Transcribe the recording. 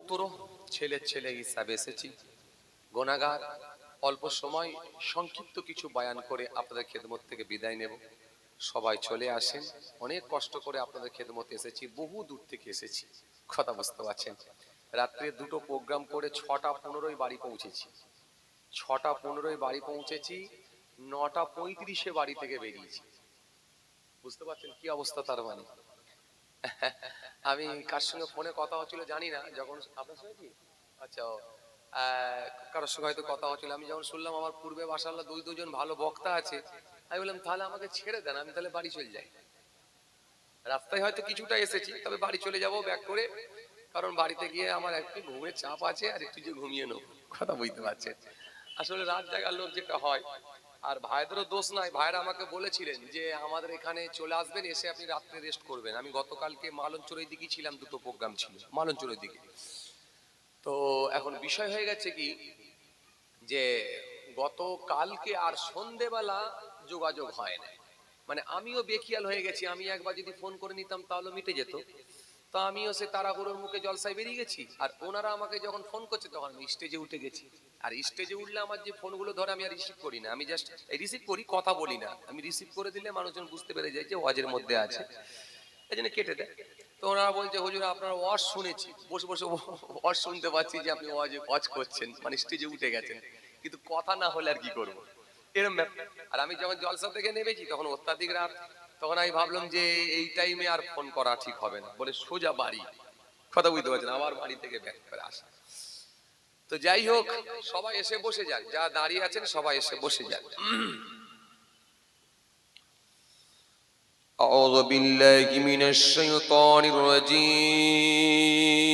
গুরুত্বর ছেলের ছেলে হিসাবে এসেছি। গুনাহগার, অল্প সময় সংক্ষিপ্ত কিছু বয়ান করে আপনাদের খেদমত থেকে বিদায় নেব। সবাই চলে আসেন, অনেক কষ্ট করে আপনাদের খেদমতে এসেছি, বহু দূর থেকে এসেছি, কথা বুঝতে পারছেন। রাত্রে দুটো প্রোগ্রাম করে 6:15 বাড়ি পৌঁছেছি। 6:15 বাড়ি পৌঁছেছি, 9:35 বাড়ি থেকে বেরিয়েছি। বুঝতে পারছেন কি অবস্থা? তার মানে আমি কার সঙ্গে ফোনে কথা হচ্ছিল জানি না, যখন আপনার সঙ্গে কি আচ্ছা কারোর সঙ্গে হয়তো কথা হচ্ছিল, আমি যখন শুনলাম আমার পূর্বে মাশাআল্লাহ দুজন ভালো বক্তা আছে, আমি বললাম তাহলে আমাকে ছেড়ে দেন, আমি তাহলে বাড়ি চলে যাই। রাস্তায় হয়তো কিছুটা এসেছি, তবে বাড়ি চলে যাব ব্যাক করে, কারণ বাড়িতে গিয়ে আমার একটু ঘুমের চাপ আছে, আর একটু যে ঘুমিয়ে নেবো, কথা বুঝতে পারছেন। আসলে রাত জাগার লোক যেটা হয়, আর ভাইদেরও দোষ নাই, ভাইরা আমাকে বলেছিলেন যে আমাদের এখানে চলে আসবেন, এসে আপনি রাত্রে রেস্ট করবেন। আমি গতকালকে মালঞ্চরের দিকে ছিলাম, দুটো প্রোগ্রাম ছিল মালঞ্চরের দিকে। তো এখন বিষয় হয়ে গেছে কি, যে গতকালকে আর সন্ধেবেলা যোগাযোগ হয় না, মানে আমিও বেখিয়াল হয়ে গেছি। আমি একবার যদি ফোন করে নিতাম তাহলে মিটে যেত। তো আমিও সে তাড়াহুড়োর মুখে জলসায় বেরিয়ে গেছি, আর ওনারা আমাকে যখন ফোন করছে তখন আমি স্টেজে উঠে গেছি। আর স্টেজে উঠলে আমার যে ফোনগুলো ধরে আমি আর রিসিভ করি না, আমি জাস্ট রিসিভ করি, কথা বলি না। আমি রিসিভ করে দিলে মানুষজন বুঝতে পেরে যায় যে ওয়াজের মধ্যে আছে, এই জন্য কেটে দেয়। তো ওনারা বলছে হুজুর আপনার ওয়াজ শুনেছি, বসে বসে ওয়াজ শুনতে পাচ্ছি যে আপনি ওয়াজ করছেন, মানে স্টেজে উঠে গেছেন, কিন্তু কথা না হলে আর কি করবো, এরকম ব্যাপার। আর আমি যখন জলসা থেকে নেমেছি তখন অত্যাধিক রাত, তখন আমি ভাবলাম যে এই টাইমে আর ফোন করা ঠিক হবে না, বলে সোজা বাড়ি, কথা বুঝতে পারছেন, আমার বাড়ি থেকে ব্যাক করে আসা। তো যাই হোক, সবাই এসে বসে যান, যা দাঁড়িয়ে আছেন সবাই এসে বসে যান। أعوذ بالله من الشيطان الرجيم